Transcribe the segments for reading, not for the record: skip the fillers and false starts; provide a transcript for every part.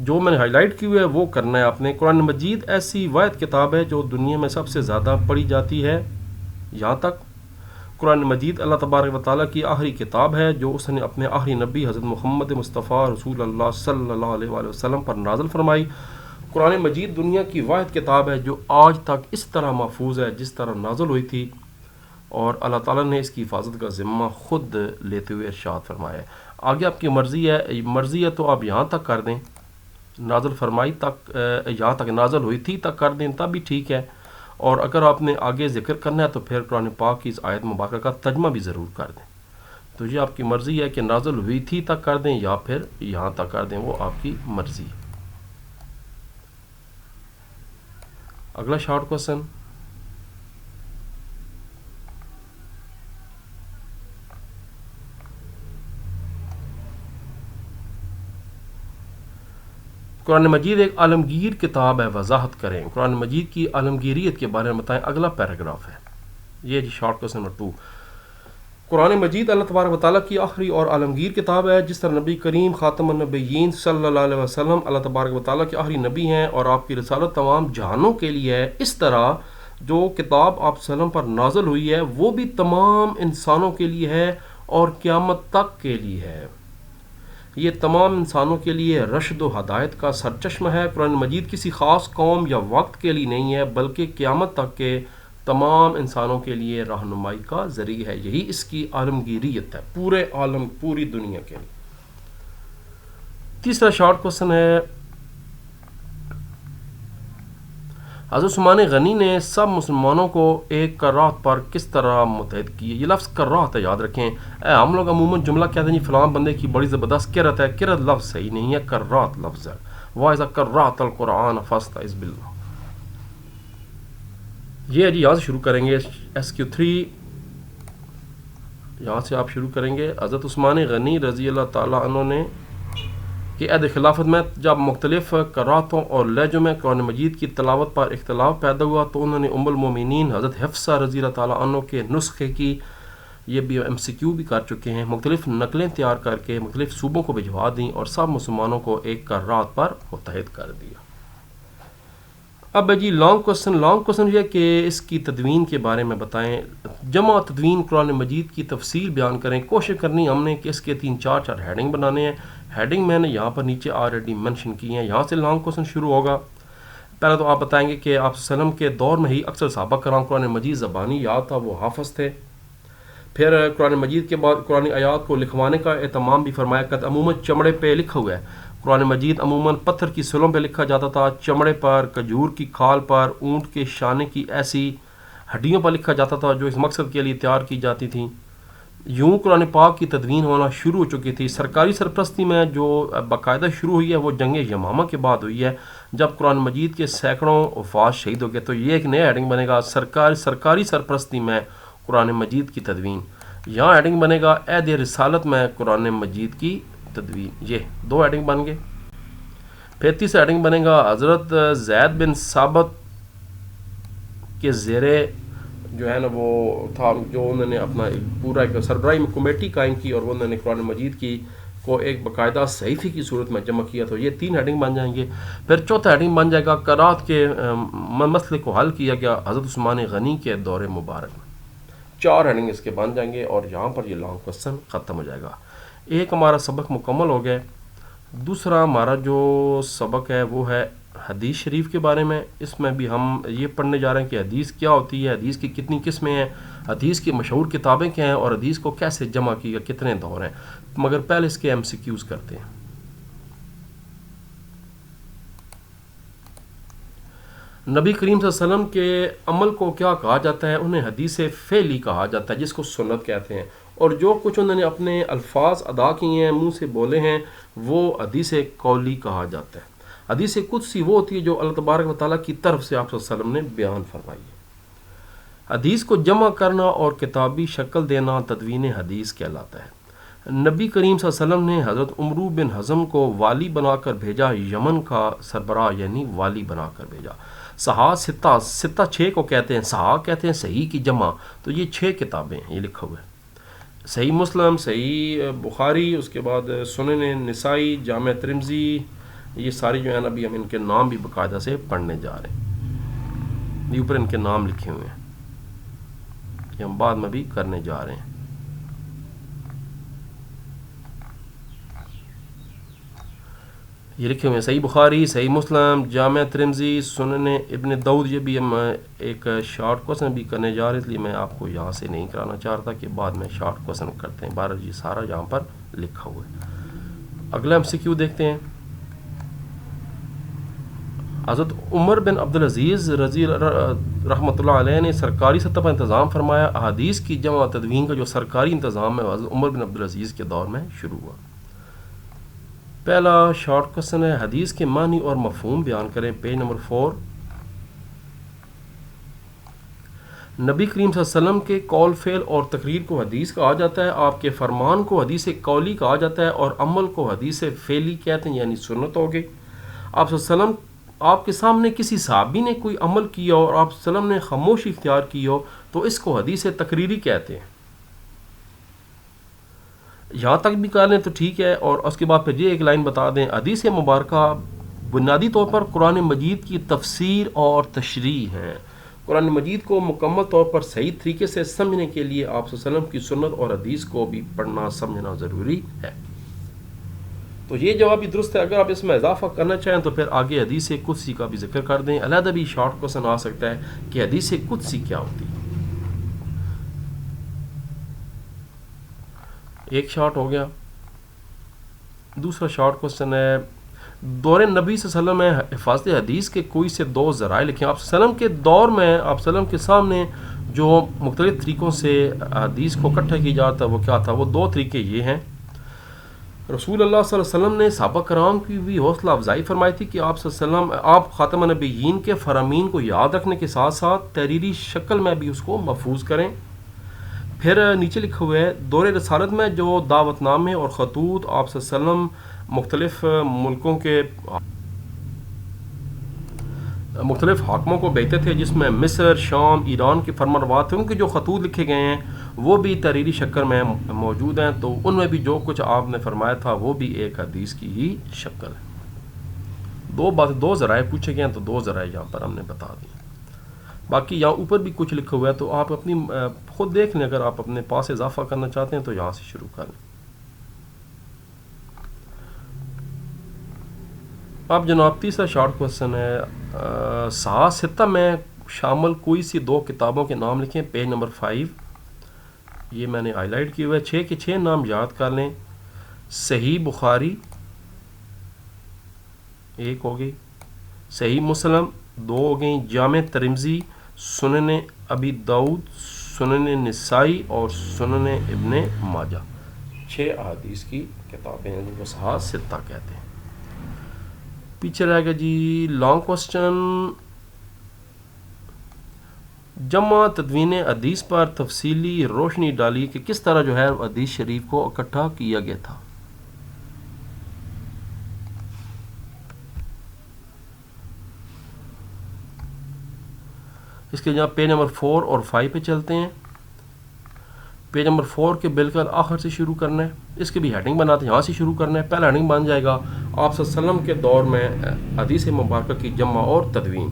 جو میں نے ہائی لائٹ کی ہوئی ہے وہ کرنا ہے آپ نے. قرآن مجید ایسی واحد کتاب ہے جو دنیا میں سب سے زیادہ پڑھی جاتی ہے. یہاں تک قرآن مجید اللہ تبارک و تعالیٰ کی آخری کتاب ہے جو اس نے اپنے آخری نبی حضرت محمد مصطفیٰ رسول اللہ صلی اللہ علیہ وآلہ وسلم پر نازل فرمائی. قرآن مجید دنیا کی واحد کتاب ہے جو آج تک اس طرح محفوظ ہے جس طرح نازل ہوئی تھی, اور اللہ تعالیٰ نے اس کی حفاظت کا ذمہ خود لیتے ہوئے ارشاد فرمایا ہے. آگے آپ کی مرضی ہے تو آپ یہاں تک کر دیں, نازل فرمائی تک, یہاں تک نازل ہوئی تھی تک کر دیں تب بھی ٹھیک ہے, اور اگر آپ نے آگے ذکر کرنا ہے تو پھر قرآن پاک کی اس آیت مبارکہ کا ترجمہ بھی ضرور کر دیں. تو یہ آپ کی مرضی ہے کہ نازل ہوئی تھی تک کر دیں یا پھر یہاں تک کر دیں, وہ آپ کی مرضی ہے. اگلا شارٹ کوسچن. قرآن مجید ایک عالمگیر کتاب ہے, وضاحت کریں. قرآن مجید کی عالمگیریت کے بارے میں بتائیں. اگلا پیراگراف ہے یہ جی شارٹ کوسچن نمبر 2. قرآن مجید اللہ تبارک و تعالیٰ کی آخری اور عالمگیر کتاب ہے. جس طرح نبی کریم خاتم النبیین صلی اللہ علیہ وسلم اللہ تبارک و تعالیٰ کے آخری نبی ہیں اور آپ کی رسالت تمام جہانوں کے لیے ہے, اس طرح جو کتاب آپ صلی اللہ علیہ وسلم پر نازل ہوئی ہے وہ بھی تمام انسانوں کے لیے ہے اور قیامت تک کے لیے ہے. یہ تمام انسانوں کے لیے رشد و ہدایت کا سرچشمہ ہے. قرآن مجید کسی خاص قوم یا وقت کے لیے نہیں ہے بلکہ قیامت تک کے تمام انسانوں کے لیے رہنمائی کا ذریعہ ہے. یہی اس کی عالمگیریت ہے پورے عالم, پوری دنیا کے لیے. تیسرا شارٹ کوسچن ہے, حضرت عثمان غنی نے سب مسلمانوں کو ایک کرات پر کس طرح متحد کیے؟ یہ لفظ کرات ہے, یاد رکھیں. ہم لوگ عموماً جملہ کہتے ہیں جی فلاں بندے کی بڑی زبردست کرت ہے. کرت لفظ صحیح نہیں ہے, کرات لفظ ہے. وَإِذَا قَرَّأْتَ الْقُرْآنَ فَاسْتَعِذْ بِاللَّهِ. یہ جی یہاں سے شروع کریں گے. SQ3 یہاں سے آپ شروع کریں گے. حضرت عثمان غنی رضی اللہ تعالیٰ عنہ نے کہ عہد خلافت میں جب مختلف قراتوں اور لہجوں میں قرآن مجید کی تلاوت پر اختلاف پیدا ہوا تو انہوں نے ام المومنین حضرت حفصہ رضی اللہ تعالیٰ عنہ کے نسخے کی, یہ بھی MCQ بھی کر چکے ہیں, مختلف نقلیں تیار کر کے مختلف صوبوں کو بھجوا دیں اور سب مسلمانوں کو ایک قرات پر متحد کر دیا. اب جی لانگ کوسچن یہ کہ اس کی تدوین کے بارے میں بتائیں. جمع تدوین قرآن مجید کی تفصیل بیان کریں. کوشش کرنی ہم نے کہ اس کے 3-4 ہیڈنگ بنانے ہیں. ہیڈنگ میں نے یہاں پر نیچے آلریڈی مینشن کی ہیں. یہاں سے لانگ کوسچن شروع ہوگا. پہلے تو آپ بتائیں گے کہ آپ وسلم کے دور میں ہی اکثر صحابہ کرام قرآن مجید زبانی یاد تھا, وہ حافظ تھے. پھر قرآن مجید کے بعد قرآن آیات کو لکھوانے کا اہتمام بھی فرمایا کرتا. عموماً چمڑے پہ لکھا ہوا ہے. قرآن مجید عموماً پتھر کی سلوں پہ لکھا جاتا تھا, چمڑے پر, کھجور کی کھال پر, اونٹ کے شانے کی ایسی ہڈیوں پر لکھا جاتا تھا جو اس مقصد کے لیے تیار کی جاتی تھیں. یوں قرآن پاک کی تدوین ہونا شروع ہو چکی تھی. سرکاری سرپرستی میں جو باقاعدہ شروع ہوئی ہے وہ جنگ یمامہ کے بعد ہوئی ہے جب قرآن مجید کے سینکڑوں حفاظ شہید ہو گئے. تو یہ ایک نیا ہیڈنگ بنے گا, سرکاری سرپرستی میں قرآن مجید کی تدوین. یہاں ہیڈنگ بنے گا عہد رسالت میں قرآن مجید کی تدوین. یہ 2 ہیڈنگ بن گئے. پھر تیسرا ہیڈنگ بنے گا حضرت زید بن ثابت کے زیر جو ہے نا وہ تھا, جو انہوں نے اپنا پورا ایک سربراہی کمیٹی قائم کی اور انہوں نے قرآن مجید کی کو ایک باقاعدہ صحیفے کی صورت میں جمع کیا. تو یہ 3 ہیڈنگ بن جائیں گے. پھر چوتھا ہیڈنگ بن جائے گا قرات کے مسئلے کو حل کیا گیا حضرت عثمان غنی کے دور مبارک میں. 4 ہیڈنگ اس کے بن جائیں گے اور یہاں پر یہ لانگ کوسچن ختم ہو جائے گا. ایک ہمارا سبق مکمل ہو گیا. دوسرا ہمارا جو سبق ہے وہ ہے حدیث شریف کے بارے میں. اس میں بھی ہم یہ پڑھنے جا رہے ہیں کہ حدیث کیا ہوتی ہے, حدیث کی کتنی قسمیں ہیں, حدیث کی مشہور کتابیں کیا ہیں اور حدیث کو کیسے جمع کیا, کتنے دور ہیں. مگر پہلے اس کے MCQs کرتے ہیں. نبی کریم صلی اللہ علیہ وسلم کے عمل کو کیا کہا جاتا ہے؟ انہیں حدیث فعلی کہا جاتا ہے جس کو سنت کہتے ہیں. اور جو کچھ انہوں نے اپنے الفاظ ادا کیے ہیں, منہ سے بولے ہیں, وہ حدیث قولی کہا جاتا ہے. حدیث قدسی وہ ہوتی ہے جو اللہ تبارک و تعالیٰ کی طرف سے آپ صلی اللہ علیہ وسلم نے بیان فرمائی ہے. حدیث کو جمع کرنا اور کتابی شکل دینا تدوین حدیث کہلاتا ہے. نبی کریم صلی اللہ علیہ وسلم نے حضرت عمرو بن حزم کو والی بنا کر بھیجا, یمن کا سربراہ یعنی والی بنا کر بھیجا. صحاح ستہ 6 کو کہتے ہیں, صحاح کہتے ہیں صحیح کی جمع. تو یہ 6 کتابیں ہیں, یہ لکھا ہوا ہے. صحیح مسلم, صحیح بخاری, اس کے بعد سنن نسائی, جامع ترمذی, یہ ساری جو ہے نا ابھی ہم ان کے نام بھی باقاعدہ سے پڑھنے جا رہے ہیں. یہ اوپر ان کے نام لکھے ہوئے ہیں، یہ ہم بعد میں بھی کرنے جا رہے ہیں. یہ لکھے ہوئے ہیں صحیح بخاری، صحیح مسلم، جامع ترمذی، سنن ابن داؤد. یہ بھی ہم ایک شارٹ کوسچن بھی کرنے جا رہے ہیں، اس لیے میں آپ کو یہاں سے نہیں کرانا چاہ رہا تھا کہ بعد میں شارٹ کوسچن کرتے ہیں. بہرحال یہ سارا یہاں پر لکھا ہوا ہے. اگلا ہم MCQ دیکھتے ہیں. حضرت عمر بن عبدالعزیز رضی رحمۃ اللہ علیہ نے سرکاری سطح پر انتظام فرمایا. احادیث کی جمع تدوین کا جو سرکاری انتظام ہے حضرت عمر بن عبدالعزیز کے دور میں شروع ہوا. پہلا شارٹ کوسچن ہے، حدیث کے معنی اور مفہوم بیان کریں. Page number 4. نبی کریم صلی اللہ علیہ وسلم کے قول فعل اور تقریر کو حدیث کہا جاتا ہے. آپ کے فرمان کو حدیث قولی کہا جاتا ہے اور عمل کو حدیث فعلی کہتے ہیں، یعنی سنت ہو گئی. آپ صلی اللہ علیہ وسلم آپ کے سامنے کسی صحابی نے کوئی عمل کیا اور آپ صلی اللہ علیہ وسلم نے خاموشی اختیار کی ہو تو اس کو حدیث تقریری کہتے ہیں. یہاں تک بھی کر لیں تو ٹھیک ہے. اور اس کے بعد پھر یہ ایک لائن بتا دیں، حدیث مبارکہ بنیادی طور پر قرآن مجید کی تفسیر اور تشریح ہے. قرآن مجید کو مکمل طور پر صحیح طریقے سے سمجھنے کے لیے آپ صلی اللہ علیہ وسلم کی سنت اور حدیث کو بھی پڑھنا سمجھنا ضروری ہے. تو یہ جواب بھی درست ہے. اگر آپ اس میں اضافہ کرنا چاہیں تو پھر آگے حدیث قدسی کا بھی ذکر کر دیں. علیحدہ بھی شارٹ کوسچن آ سکتا ہے کہ حدیث قدسی کیا ہوتی ہے. ایک شارٹ ہو گیا. دوسرا شارٹ کوسچن ہے، دور نبی صلی اللہ علیہ وسلم میں حفاظت حدیث کے کوئی سے 2 ذرائع لکھیں. آپ صلی اللہ علیہ وسلم کے دور میں آپ صلی اللہ علیہ وسلم کے سامنے جو مختلف طریقوں سے حدیث کو اکٹھا کیا جاتا ہے وہ کیا تھا؟ وہ 2 طریقے یہ ہیں. رسول اللہ صلی اللہ علیہ وسلم نے صحابہ کرام کی بھی حوصلہ افزائی فرمائی تھی کہ آپ صلی اللہ علیہ وسلم آپ خاتم النبیین کے فرامین کو یاد رکھنے کے ساتھ ساتھ تحریری شکل میں بھی اس کو محفوظ کریں. پھر نیچے لکھا ہوا ہے، دور رسالت میں جو دعوت نامے اور خطوط آپ صلی اللہ علیہ وسلم مختلف ملکوں کے مختلف حاکموں کو بھیجتے تھے، جس میں مصر، شام، ایران کے فرمانرواد تھے، ان کے جو خطوط لکھے گئے ہیں وہ بھی تحریری شکل میں موجود ہیں. تو ان میں بھی جو کچھ آپ نے فرمایا تھا وہ بھی ایک حدیث کی ہی شکل ہے. 2 ذرائع پوچھے گئے ہیں تو 2 ذرائع یہاں پر ہم نے بتا دی. باقی یہاں اوپر بھی کچھ لکھا ہوا ہے تو آپ اپنی خود دیکھ لیں. اگر آپ اپنے پاس اضافہ کرنا چاہتے ہیں تو یہاں سے شروع کر لیں. اب جناب تیسرا شارٹ کوسچن ہے، صحاح ستہ میں شامل کوئی سی 2 کتابوں کے نام لکھیں. Page number 5. یہ میں نے ہائی لائٹ کیے ہوئے 6 کے 6 نام یاد کر لیں. صحیح بخاری 1 ہو گئی، صحیح مسلم 2 ہو گئیں، جامع ترمذی، سنن ابی داؤد، سنن نسائی اور سنن ابن ماجہ. 6 احادیث کی کتابیں ہیں جن کو صحاح ستہ کہتے ہیں. پیچھے رہ گیا جی لانگ کوسچن، جمع تدوین حدیث پر تفصیلی روشنی ڈالی کہ کس طرح جو ہے حدیث شریف کو اکٹھا کیا گیا تھا. اس کے جناب پیج نمبر 4 اور 5 پہ چلتے ہیں. پیج نمبر 4 کے بالکل آخر سے شروع کرنا ہے. اس کی بھی ہیڈنگ بناتے ہیں، یہاں سے شروع کرنا ہے. پہلا ہیڈنگ بن جائے گا آپ صلی اللہ علیہ وسلم کے دور میں حدیث مبارکہ کی جمع اور تدوین.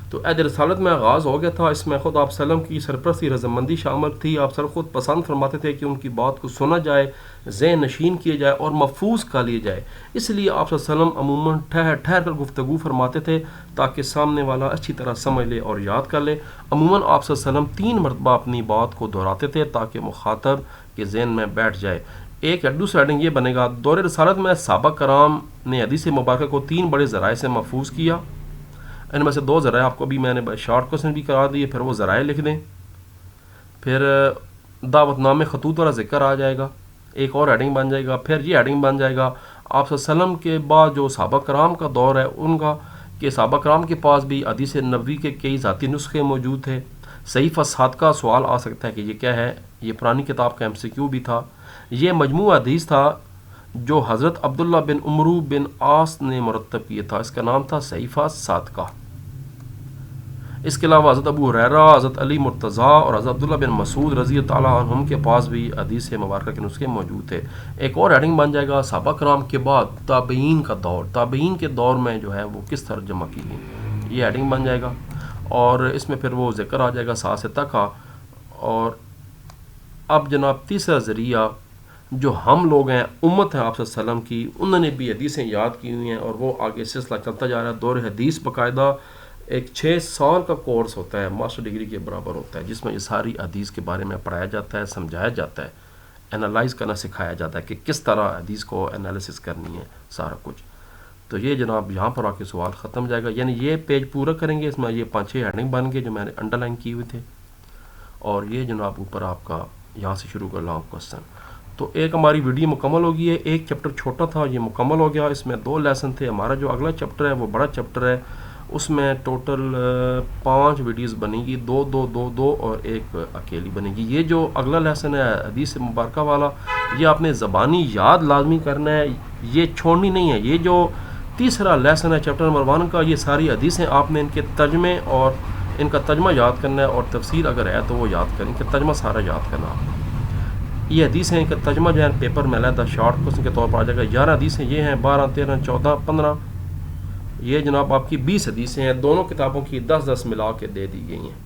تو عہد رسالت میں آغاز ہو گیا تھا. اس میں خود آپ صلی اللہ علیہ وسلم کی سرپرستی رضامندی شامل تھی. آپ صلی اللہ علیہ وسلم خود پسند فرماتے تھے کہ ان کی بات کو سنا جائے، ذہن نشین کیا جائے اور محفوظ کر لیا جائے. اس لیے آپ صلی اللہ علیہ وسلم عموماً ٹھہر ٹھہر کر گفتگو فرماتے تھے تاکہ سامنے والا اچھی طرح سمجھ لے اور یاد کر لے. عموماً آپ صلی اللہ علیہ وسلم 3 مرتبہ اپنی بات کو دہراتے تھے تاکہ مخاطب کے ذہن میں بیٹھ جائے. ایک دوسرا ہیڈنگ یہ بنے گا، دور رسالت میں صحابہ کرام نے حدیث مبارکہ کو 3 بڑے ذرائع سے محفوظ کیا. ان میں سے 2 ذرائع آپ کو بھی میں نے شارٹ کوسچن بھی کرا دیے، پھر وہ ذرائع لکھ دیں. پھر دعوت نامے خطوط والا ذکر آ جائے گا، ایک اور ہیڈنگ بن جائے گا. پھر یہ ہیڈنگ بن جائے گا آپ صلی اللہ علیہ وسلم کے بعد جو صحابہ کرام کا دور ہے ان کا، کہ صحابہ کرام کے پاس بھی حدیث نبوی کے کئی ذاتی نسخے موجود تھے. صحیفہ صادقہ سوال آ سکتا ہے کہ یہ کیا ہے؟ یہ پرانی کتاب کا MCQ بھی تھا. یہ مجموعہ حدیث تھا جو حضرت عبداللہ بن عمرو بن عاص نے مرتب کیا تھا. اس کا نام تھا صحیفہ صادقہ. اس کے علاوہ حضرت ابو ہریرہ، حضرت علی مرتضیٰ اور حضرت عبداللہ بن مسعود رضی تعالیٰ عنہم کے پاس بھی حدیث مبارکہ کے نسخے موجود تھے۔ ایک اور ہیڈنگ بن جائے گا صحابہ کرام کے بعد تابعین کا دور، تابعین کے دور میں جو ہے وہ کس طرح جمع کی گئی، یہ ہیڈنگ بن جائے گا، اور اس میں پھر وہ ذکر آ جائے گا ساسطہ کا۔ اور اب جناب تیسرا ذریعہ جو ہم لوگ ہیں، امت ہے آپ صلی اللہ علیہ وسلم کی، انہوں نے بھی حدیثیں یاد کی ہوئی ہیں، اور وہ آگے سلسلہ چلتا جا رہا ہے۔ دور حدیث باقاعدہ ایک 6 سال کا کورس ہوتا ہے، ماسٹر ڈگری کے برابر ہوتا ہے، جس میں یہ ساری حدیث کے بارے میں پڑھایا جاتا ہے، سمجھایا جاتا ہے، انالائز کرنا سکھایا جاتا ہے کہ کس طرح حدیث کو انالیسس کرنی ہے، سارا کچھ۔ تو یہ جناب یہاں پر آ کے سوال ختم جائے گا، یعنی یہ پیج پورا کریں گے، اس میں یہ 5-6 ہیڈنگ بن گئے جو میں نے انڈر لائن کی ہوئے تھے، اور یہ جناب اوپر آپ کا یہاں سے شروع کر لانگ کوسچن۔ تو ایک ہماری ویڈیو مکمل ہو گئی ہے، ایک چیپٹر چھوٹا تھا یہ مکمل ہو گیا، اس میں 2 لیسن تھے۔ ہمارا جو اگلا چیپٹر ہے وہ بڑا چیپٹر ہے، اس میں ٹوٹل 5 ویڈیوز بنے گی، 2 اور ایک اکیلی بنے گی۔ یہ جو اگلا لیسن ہے حدیث مبارکہ والا، یہ آپ نے زبانی یاد لازمی کرنا ہے، یہ چھوڑنی نہیں ہے۔ یہ جو تیسرا لیسن ہے چیپٹر نمبر 1 کا، یہ ساری حدیثیں آپ نے ان کے ترجمے اور ان کا ترجمہ یاد کرنا ہے، اور تفسیر اگر ہے تو وہ یاد کریں کہ ترجمہ سارا یاد کرنا آپ نے۔ یہ حدیثیں کا ترجمہ جو ہے پیپر میں علیحدہ شارٹ کوسچن کے طور پر آ جائے گا۔ 11 حدیثیں یہ ہیں، 12 13 14 15، یہ جناب آپ کی 20 حدیثیں ہیں، دونوں کتابوں کی 10 ملا کے دے دی گئی ہیں۔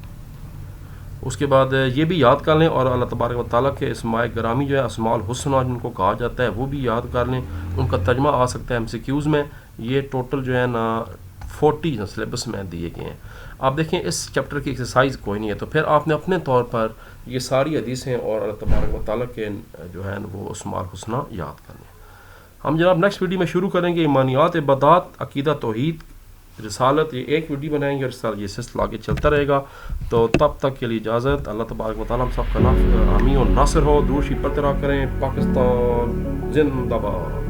اس کے بعد یہ بھی یاد کر لیں، اور اللہ تبارک و تعالیٰ کے اسماء گرامی جو ہے، اسماء الحسنہ جن کو کہا جاتا ہے، وہ بھی یاد کر لیں، ان کا ترجمہ آ سکتا ہے MCQs میں۔ یہ ٹوٹل جو ہے نا 40 سلیبس میں دیے گئے ہیں۔ آپ دیکھیں اس چیپٹر کی ایکسرسائز کوئی نہیں ہے، تو پھر آپ نے اپنے طور پر یہ ساری حدیثیں اور اللہ تبارک و تعالیٰ کے جو ہے وہ اسماء الحسنہ یاد کرنے۔ ہم جناب نیکسٹ ویڈیو میں شروع کریں گے ایمانیات، عبادات، عقیدہ، توحید، رسالت، یہ ایک ویڈیو بنائیں گے، اور یہ سلسلہ آگے چلتا رہے گا۔ تو تب تک کے لیے اجازت، اللہ تبارک و تعالیٰ ہم سب کا حامی اور ناصر ہو۔ درود شریف پڑھتے رہا کریں۔ پاکستان زندہ باد۔